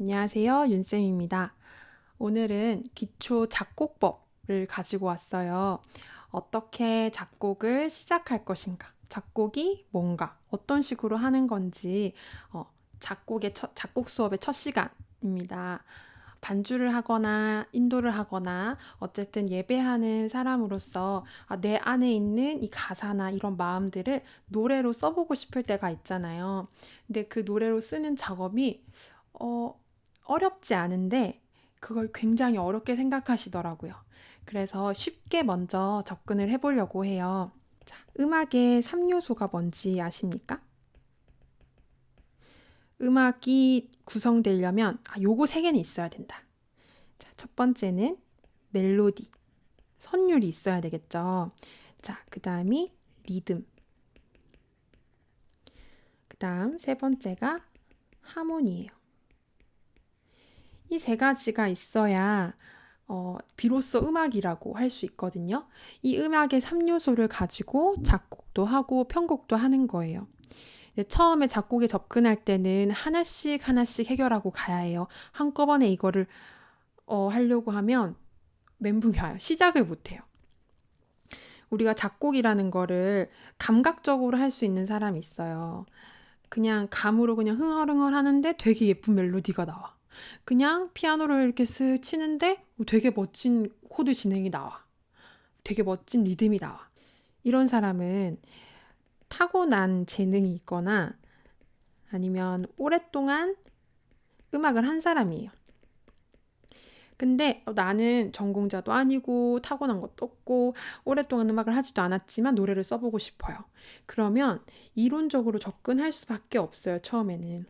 안녕하세요. 윤쌤입니다. 오늘은 기초 작곡법을 가지고 왔어요. 어떻게 작곡을 시작할 것인가? 작곡이 뭔가? 어떤 식으로 하는 건지, 작곡 수업의 첫 시간입니다. 반주를 하거나 인도를 하거나 어쨌든 예배하는 사람으로서 내 안에 있는 이 가사나 이런 마음들을 노래로 써보고 싶을 때가 있잖아요. 근데 그 노래로 쓰는 작업이 어, 어렵지 않은데 그걸 굉장히 어렵게 생각하시더라고요. 그래서 쉽게 먼저 접근을 해보려고 해요. 자, 음악의 3요소가 뭔지 아십니까? 음악이 구성되려면 요거 세 개는 있어야 된다. 자, 첫 번째는 멜로디, 선율이 있어야 되겠죠. 자, 그 다음이 리듬, 그 다음 세 번째가 하모니예요. 이 세 가지가 있어야 비로소 음악이라고 할 수 있거든요. 이 음악의 3요소를 가지고 작곡도 하고 편곡도 하는 거예요. 처음에 작곡에 접근할 때는 하나씩 하나씩 해결하고 가야 해요. 한꺼번에 이거를 하려고 하면 멘붕이 와요. 시작을 못 해요. 우리가 작곡이라는 거를 감각적으로 할 수 있는 사람이 있어요. 그냥 감으로 그냥 흥얼흥얼 하는데 되게 예쁜 멜로디가 나와. 그냥 피아노를 이렇게 쓱 치는데 되게 멋진 코드 진행이 나와. 되게 멋진 리듬이 나와. 이런 사람은 타고난 재능이 있거나 아니면 오랫동안 음악을 한 사람이에요. 근데 나는 전공자도 아니고 타고난 것도 없고 오랫동안 음악을 하지도 않았지만 노래를 써보고 싶어요. 그러면 이론적으로 접근할 수밖에 없어요, 처음에는.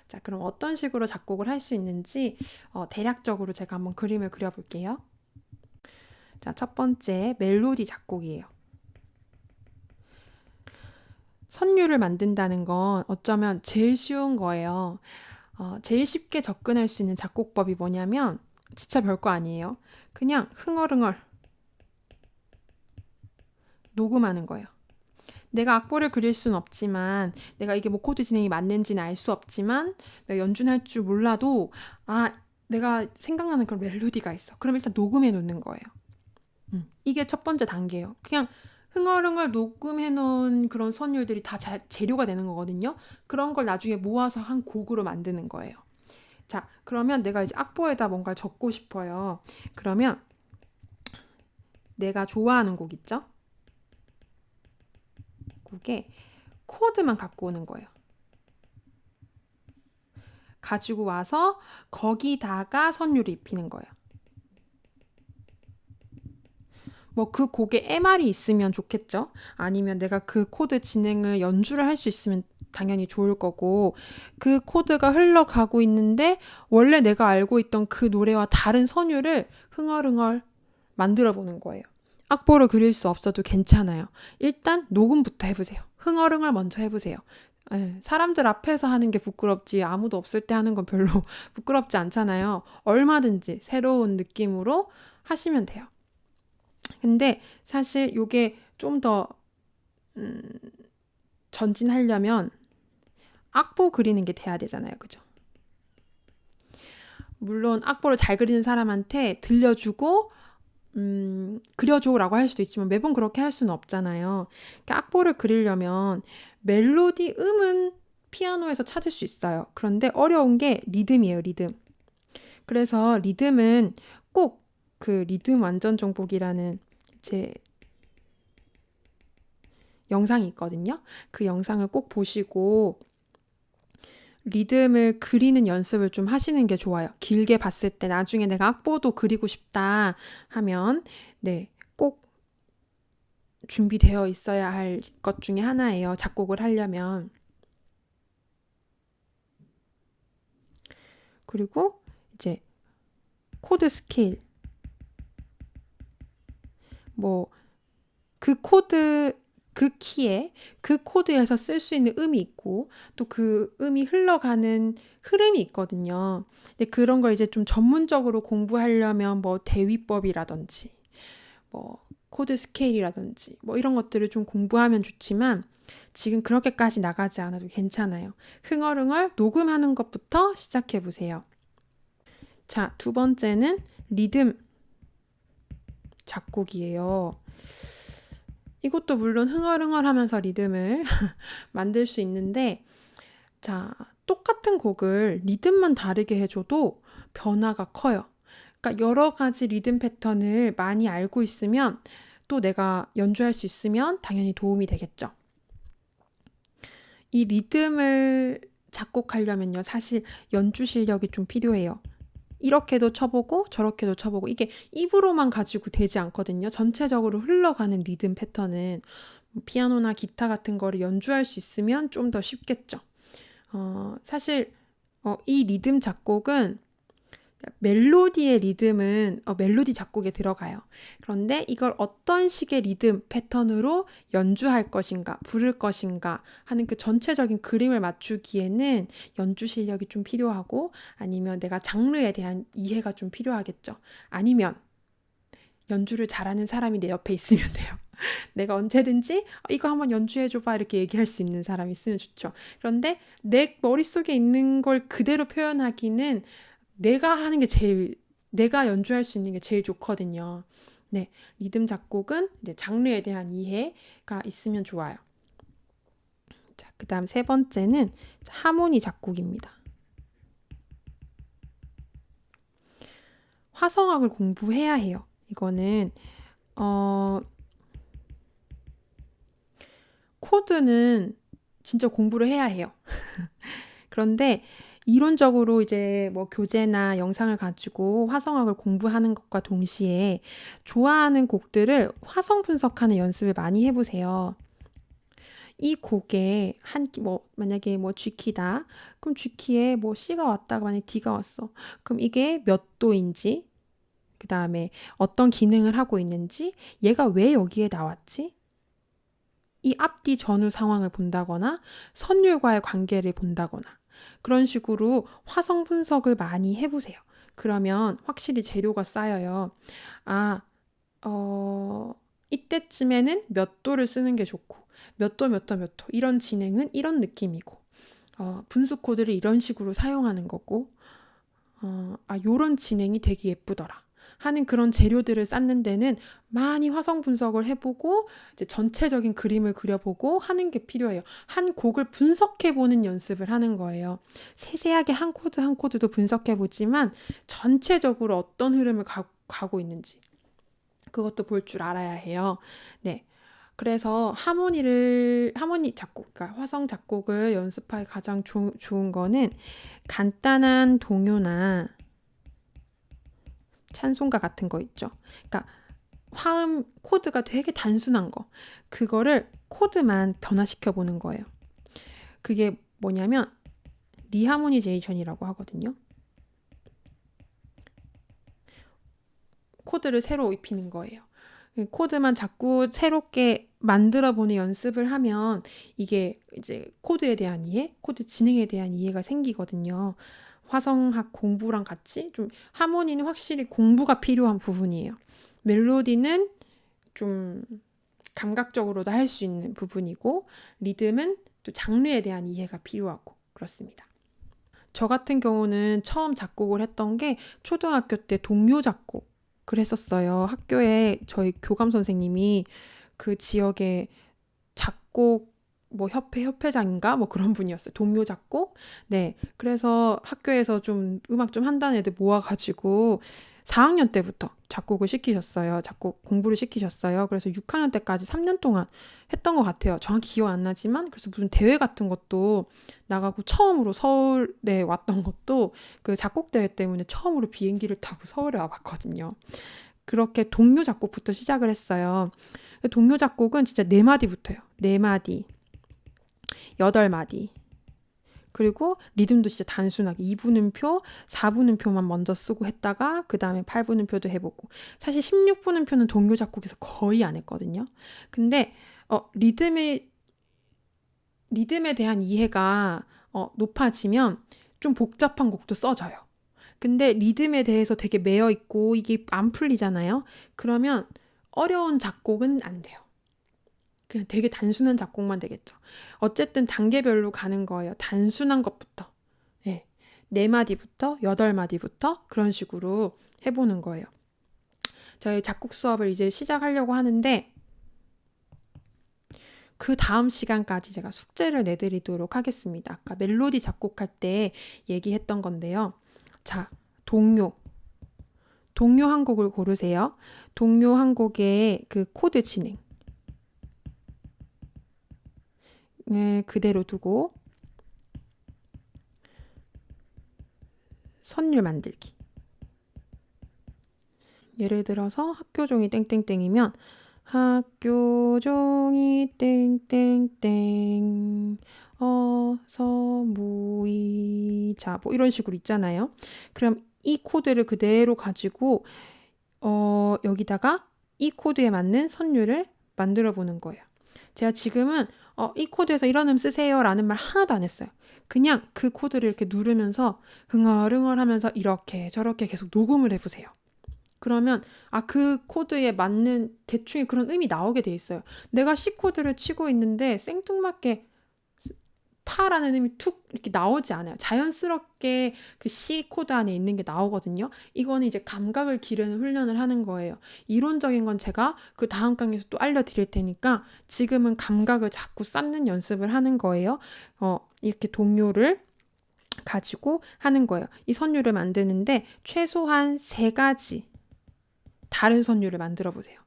자, 그럼 어떤 식으로 작곡을 할 수 있는지 대략적으로 제가 한번 그림을 그려볼게요. 자, 첫 번째 멜로디 작곡이에요. 선율을 만든다는 건 어쩌면 제일 쉬운 거예요. 제일 쉽게 접근할 수 있는 작곡법이 뭐냐면 진짜 별거 아니에요. 그냥 흥얼흥얼 녹음하는 거예요. 내가 악보를 그릴 순 없지만 내가 이게 뭐 코드 진행이 맞는지는 알 수 없지만 내가 연주는 할 줄 몰라도 내가 생각나는 그런 멜로디가 있어. 그럼 일단 녹음해 놓는 거예요. 이게 첫 번째 단계예요. 그냥 흥얼흥얼 녹음해 놓은 그런 선율들이 다 재료가 되는 거거든요. 그런 걸 나중에 모아서 한 곡으로 만드는 거예요. 자, 그러면 내가 이제 악보에다 뭔가 적고 싶어요. 그러면 내가 좋아하는 곡 있죠? 곡에 코드만 갖고 오는 거예요. 가지고 와서 거기다가 선율을 입히는 거예요. 뭐 그 곡에 MR이 있으면 좋겠죠? 아니면 내가 그 코드 진행을 연주를 할 수 있으면 당연히 좋을 거고, 그 코드가 흘러가고 있는데 원래 내가 알고 있던 그 노래와 다른 선율을 흥얼흥얼 만들어 보는 거예요. 악보를 그릴 수 없어도 괜찮아요. 일단 녹음부터 해보세요. 흥얼흥얼 먼저 해보세요. 사람들 앞에서 하는 게 부끄럽지 아무도 없을 때 하는 건 별로 부끄럽지 않잖아요. 얼마든지 새로운 느낌으로 하시면 돼요. 근데 사실 이게 좀 더 전진하려면 악보 그리는 게 돼야 되잖아요. 그죠? 물론 악보를 잘 그리는 사람한테 들려주고 그려줘라고 할 수도 있지만 매번 그렇게 할 수는 없잖아요. 그러니까 악보를 그리려면 멜로디, 음은 피아노에서 찾을 수 있어요. 그런데 어려운 게 리듬이에요, 리듬. 그래서 리듬은 꼭 그 리듬 완전 정복이라는 제 영상이 있거든요. 그 영상을 꼭 보시고 리듬을 그리는 연습을 좀 하시는 게 좋아요. 길게 봤을 때 나중에 내가 악보도 그리고 싶다 하면 네, 꼭 준비되어 있어야 할 것 중에 하나예요. 작곡을 하려면. 그리고 이제 코드 스케일. 뭐 그 코드 그 키에 그 코드에서 쓸 수 있는 음이 있고 또 그 음이 흘러가는 흐름이 있거든요. 근데 그런 걸 이제 좀 전문적으로 공부하려면 뭐 대위법이라든지 뭐 코드 스케일이라든지 뭐 이런 것들을 좀 공부하면 좋지만 지금 그렇게까지 나가지 않아도 괜찮아요. 흥얼흥얼 녹음하는 것부터 시작해 보세요. 자, 두 번째는 리듬 작곡이에요. 이것도 물론 흥얼흥얼 하면서 리듬을 만들 수 있는데, 자, 똑같은 곡을 리듬만 다르게 해줘도 변화가 커요. 그러니까 여러 가지 리듬 패턴을 많이 알고 있으면 또 내가 연주할 수 있으면 당연히 도움이 되겠죠. 이 리듬을 작곡하려면요, 사실 연주 실력이 좀 필요해요. 이렇게도 쳐보고 저렇게도 쳐보고 이게 입으로만 가지고 되지 않거든요. 전체적으로 흘러가는 리듬 패턴은 피아노나 기타 같은 거를 연주할 수 있으면 좀 더 쉽겠죠. 사실 이 리듬 작곡은 멜로디의 리듬은 멜로디 작곡에 들어가요. 그런데 이걸 어떤 식의 리듬 패턴으로 연주할 것인가, 부를 것인가 하는 그 전체적인 그림을 맞추기에는 연주 실력이 좀 필요하고 아니면 내가 장르에 대한 이해가 좀 필요하겠죠. 아니면 연주를 잘하는 사람이 내 옆에 있으면 돼요. 내가 언제든지 이거 한번 연주해줘봐 이렇게 얘기할 수 있는 사람이 있으면 좋죠. 그런데 내 머릿속에 있는 걸 그대로 표현하기는 내가 연주할 수 있는 게 제일 좋거든요. 네, 리듬 작곡은 이제 장르에 대한 이해가 있으면 좋아요. 자, 그 다음 세 번째는 하모니 작곡입니다. 화성학을 공부해야 해요. 이거는 코드는 진짜 공부를 해야 해요. 그런데 이론적으로 이제 뭐 교재나 영상을 가지고 화성학을 공부하는 것과 동시에 좋아하는 곡들을 화성 분석하는 연습을 많이 해보세요. 이 곡에 만약에 뭐 G키다. 그럼 G키에 뭐 C가 왔다가 만약에 D가 왔어. 그럼 이게 몇 도인지, 그 다음에 어떤 기능을 하고 있는지, 얘가 왜 여기에 나왔지? 이 앞뒤 전후 상황을 본다거나 선율과의 관계를 본다거나 그런 식으로 화성 분석을 많이 해보세요. 그러면 확실히 재료가 쌓여요. 이때쯤에는 몇 도를 쓰는 게 좋고 몇 도, 몇 도, 몇 도 이런 진행은 이런 느낌이고 분수 코드를 이런 식으로 사용하는 거고 요런 진행이 되게 예쁘더라 하는 그런 재료들을 쌓는 데는 많이 화성 분석을 해보고 이제 전체적인 그림을 그려보고 하는 게 필요해요. 한 곡을 분석해보는 연습을 하는 거예요. 세세하게 한 코드 한 코드도 분석해보지만 전체적으로 어떤 흐름을 가고 있는지 그것도 볼 줄 알아야 해요. 네. 그래서 하모니 작곡, 그러니까 화성 작곡을 연습하기 가장 좋은 거는 간단한 동요나 찬송가 같은 거 있죠. 그러니까 화음 코드가 되게 단순한 거. 그거를 코드만 변화시켜 보는 거예요. 그게 뭐냐면 리하모니제이션이라고 하거든요. 코드를 새로 입히는 거예요. 코드만 자꾸 새롭게 만들어 보는 연습을 하면 이게 이제 코드에 대한 이해, 코드 진행에 대한 이해가 생기거든요. 화성학 공부랑 같이 좀 하모니는 확실히 공부가 필요한 부분이에요. 멜로디는 좀 감각적으로도 할 수 있는 부분이고 리듬은 또 장르에 대한 이해가 필요하고 그렇습니다. 저 같은 경우는 처음 작곡을 했던 게 초등학교 때 동요 작곡을 했었어요. 학교에 저희 교감 선생님이 그 지역의 작곡 뭐 협회장인가 뭐 그런 분이었어요. 동요 작곡. 네. 그래서 학교에서 좀 음악 좀 한다는 애들 모아가지고 4학년 때부터 작곡을 시키셨어요. 작곡 공부를 시키셨어요. 그래서 6학년 때까지 3년 동안 했던 것 같아요. 정확히 기억 안 나지만 그래서 무슨 대회 같은 것도 나가고 처음으로 서울에 왔던 것도 그 작곡 대회 때문에 처음으로 비행기를 타고 서울에 와봤거든요. 그렇게 동요 작곡부터 시작을 했어요. 동요 작곡은 진짜 4마디부터요. 4마디. 8마디. 그리고 리듬도 진짜 단순하게 2분음표, 4분음표만 먼저 쓰고 했다가 그 다음에 8분음표도 해보고 사실 16분음표는 동요 작곡에서 거의 안 했거든요. 근데 리듬에 대한 이해가 높아지면 좀 복잡한 곡도 써져요. 근데 리듬에 대해서 되게 매여 있고 이게 안 풀리잖아요. 그러면 어려운 작곡은 안 돼요. 그냥 되게 단순한 작곡만 되겠죠. 어쨌든 단계별로 가는 거예요. 단순한 것부터. 네. 4마디부터 8마디부터 그런 식으로 해보는 거예요. 저희 작곡 수업을 이제 시작하려고 하는데 그 다음 시간까지 제가 숙제를 내드리도록 하겠습니다. 아까 멜로디 작곡할 때 얘기했던 건데요. 자, 동요. 동요 한 곡을 고르세요. 동요 한 곡의 그 코드 진행. 그대로 두고 선율 만들기. 예를 들어서 학교 종이 땡땡땡이면 학교 종이 땡땡땡 어서 모이자 뭐 이런 식으로 있잖아요. 그럼 이 코드를 그대로 가지고 여기다가 이 코드에 맞는 선율을 만들어 보는 거예요. 제가 지금은 이 코드에서 이런 쓰세요 라는 말 하나도 안 했어요. 그냥 그 코드를 이렇게 누르면서 흥얼흥얼 하면서 이렇게 저렇게 계속 녹음을 해보세요. 그러면 그 코드에 맞는 대충의 그런 음이 나오게 돼 있어요. 내가 C 코드를 치고 있는데 생뚱맞게 파라는 음이 툭 이렇게 나오지 않아요. 자연스럽게 그 C 코드 안에 있는 게 나오거든요. 이거는 이제 감각을 기르는 훈련을 하는 거예요. 이론적인 건 제가 그 다음 강의에서 또 알려드릴 테니까 지금은 감각을 자꾸 쌓는 연습을 하는 거예요. 이렇게 동요를 가지고 하는 거예요. 이 선율을 만드는데 최소한 3가지 다른 선율을 만들어 보세요.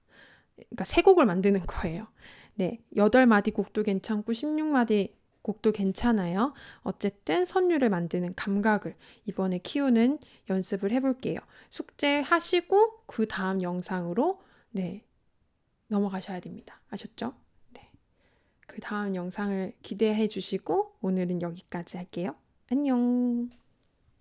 그러니까 3곡을 만드는 거예요. 네, 8마디 곡도 괜찮고 16마디 곡도 괜찮아요. 어쨌든 선율을 만드는 감각을 이번에 키우는 연습을 해볼게요. 숙제하시고 그 다음 영상으로 넘어가셔야 됩니다. 아셨죠? 네. 그 다음 영상을 기대해 주시고 오늘은 여기까지 할게요. 안녕.